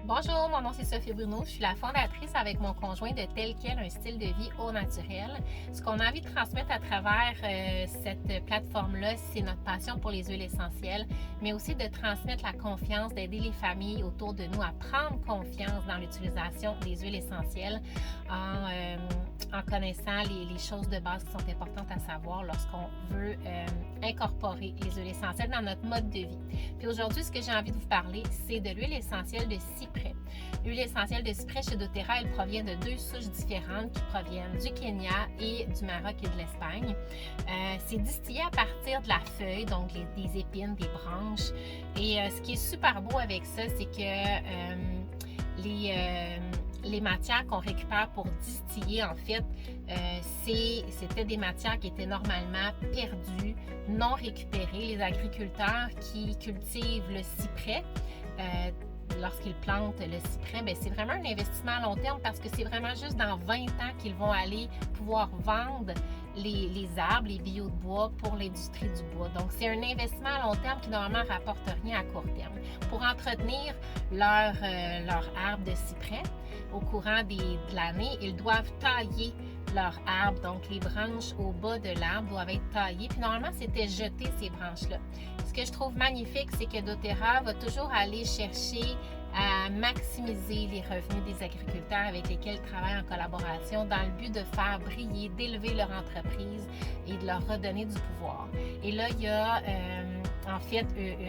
Bonjour, mon nom c'est Sophie Bruno. Je suis la fondatrice avec mon conjoint de Tel Quel, un style de vie au naturel. Ce qu'on a envie de transmettre à travers cette plateforme-là, c'est notre passion pour les huiles essentielles, mais aussi de transmettre la confiance, d'aider les familles autour de nous à prendre confiance dans l'utilisation des huiles essentielles en connaissant les choses de base qui sont importantes à savoir lorsqu'on veut incorporer les huiles essentielles dans notre mode de vie. Puis aujourd'hui, ce que j'ai envie de vous parler, c'est de l'huile essentielle de cyprès. L'huile essentielle de cyprès chez doTERRA, elle provient de deux souches différentes qui proviennent du Kenya et du Maroc et de l'Espagne. C'est distillé à partir de la feuille, donc des épines, des branches. Et ce qui est super beau avec ça, c'est que les matières qu'on récupère pour distiller, en fait, c'était des matières qui étaient normalement perdues, non récupérées. Les agriculteurs qui cultivent le cyprès, lorsqu'ils plantent le cyprès, bien, c'est vraiment un investissement à long terme parce que c'est vraiment juste dans 20 ans qu'ils vont aller pouvoir vendre les arbres, les bio de bois pour l'industrie du bois. Donc, c'est un investissement à long terme qui normalement ne rapporte rien à court terme. Pour entretenir leur arbre de cyprès, au courant de l'année, ils doivent tailler leur arbre. Donc, les branches au bas de l'arbre doivent être taillées. Puis, normalement, c'était jeter ces branches-là. Ce que je trouve magnifique, c'est que doTERRA va toujours aller chercher à maximiser les revenus des agriculteurs avec lesquels ils travaillent en collaboration dans le but de faire briller, d'élever leur entreprise et de leur redonner du pouvoir. Et là, il y a en fait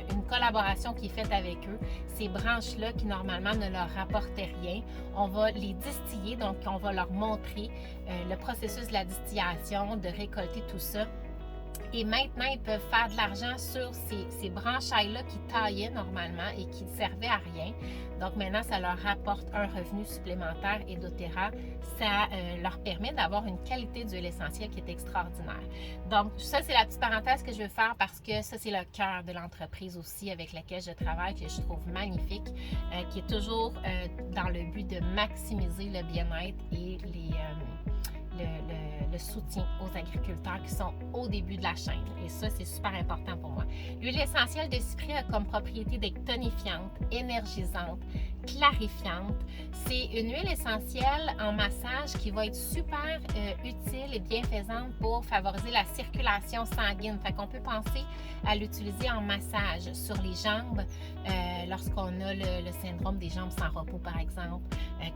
une collaboration qui est faite avec eux. Ces branches-là qui normalement ne leur rapportaient rien, on va les distiller, donc on va leur montrer le processus de la distillation, de récolter tout ça. Et maintenant, ils peuvent faire de l'argent sur ces branchailles-là qui taillaient normalement et qui ne servaient à rien. Donc maintenant, ça leur rapporte un revenu supplémentaire et doTERRA, ça leur permet d'avoir une qualité d'huile essentielle qui est extraordinaire. Donc ça, c'est la petite parenthèse que je veux faire parce que ça, c'est le cœur de l'entreprise aussi avec laquelle je travaille, que je trouve magnifique, qui est toujours dans le but de maximiser le bien-être et le soutien aux agriculteurs qui sont au début de la chaîne. Et ça, c'est super important pour moi. L'huile essentielle de cyprès a comme propriété d'être tonifiante, énergisante, clarifiante. C'est une huile essentielle en massage qui va être super utile et bienfaisante pour favoriser la circulation sanguine. Fait qu'on peut penser à l'utiliser en massage sur les jambes lorsqu'on a le syndrome des jambes sans repos, par exemple,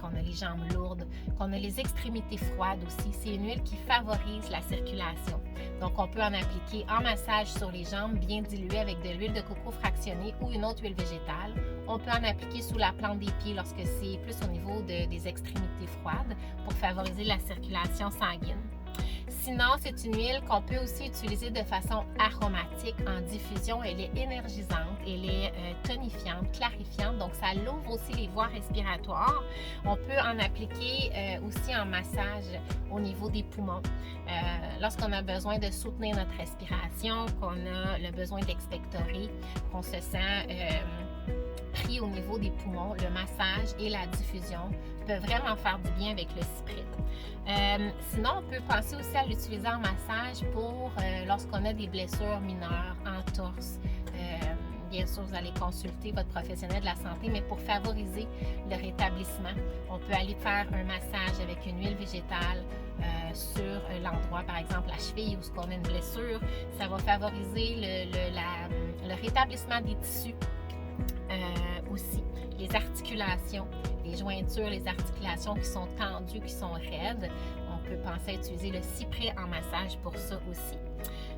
qu'on a les jambes lourdes, qu'on a les extrémités froides aussi. C'est une huile qui favorise la circulation. Donc, on peut en appliquer en massage sur les jambes, bien diluée avec de l'huile de coco fractionnée ou une autre huile végétale. On peut en appliquer sous la plante des pieds lorsque c'est plus au niveau des extrémités froides pour favoriser la circulation sanguine. Sinon, c'est une huile qu'on peut aussi utiliser de façon aromatique en diffusion. Elle est énergisante, elle est tonifiante, clarifiante, donc ça l'ouvre aussi les voies respiratoires. On peut en appliquer aussi en massage au niveau des poumons. Lorsqu'on a besoin de soutenir notre respiration, qu'on a le besoin d'expectorer, qu'on se sent pris au niveau des poumons, le massage et la diffusion peuvent vraiment faire du bien avec le cyprès. Sinon, on peut penser aussi à l'utiliser en massage pour lorsqu'on a des blessures mineures, entorses. Bien sûr, vous allez consulter votre professionnel de la santé, mais pour favoriser le rétablissement, on peut aller faire un massage avec une huile végétale sur l'endroit, par exemple la cheville où on a une blessure. Ça va favoriser le rétablissement des tissus. Aussi, les articulations, les jointures, les articulations qui sont tendues, qui sont raides. On peut penser à utiliser le cyprès en massage pour ça aussi.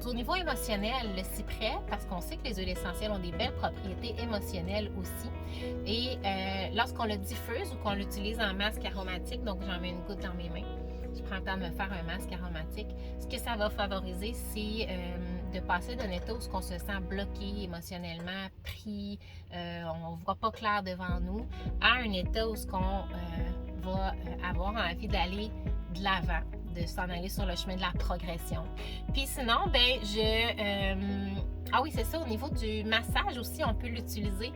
Au niveau émotionnel, le cyprès, parce qu'on sait que les huiles essentielles ont des belles propriétés émotionnelles aussi. Et lorsqu'on le diffuse ou qu'on l'utilise en masque aromatique, donc j'en mets une goutte dans mes mains, je prends le temps de me faire un masque aromatique. Ce que ça va favoriser, c'est de passer d'un état où on se sent bloqué émotionnellement, pris, on ne voit pas clair devant nous, à un état où on va avoir envie d'aller de l'avant, de s'en aller sur le chemin de la progression. Puis sinon, ah oui, c'est ça, au niveau du massage aussi, on peut l'utiliser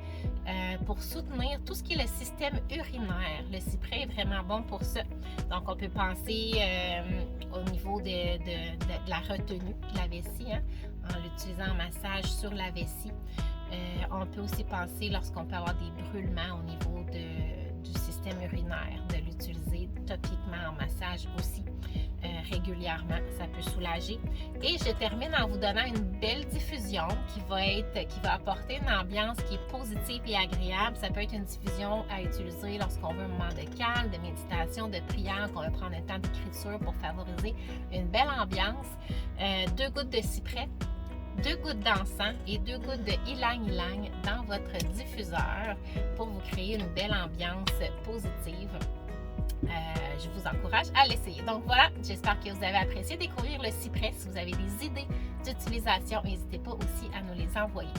pour soutenir tout ce qui est le système urinaire. Le cyprès est vraiment bon pour ça. Donc, on peut penser au niveau de la retenue de la vessie, hein, en l'utilisant en massage sur la vessie. On peut aussi penser lorsqu'on peut avoir des brûlements au niveau du système urinaire, de l'utiliser topiquement en massage aussi régulièrement. Ça peut soulager. Et je termine en vous donnant une belle diffusion qui va apporter une ambiance qui est positive et agréable. Ça peut être une diffusion à utiliser lorsqu'on veut un moment de calme, de méditation, de prière, qu'on veut prendre un temps d'écriture pour favoriser une belle ambiance. 2 gouttes de cyprès, 2 gouttes d'encens et 2 gouttes de ylang-ylang dans votre diffuseur pour vous créer une belle ambiance positive. Je vous encourage à l'essayer. Donc voilà, j'espère que vous avez apprécié découvrir le cyprès. Si vous avez des idées d'utilisation, n'hésitez pas aussi à nous les envoyer.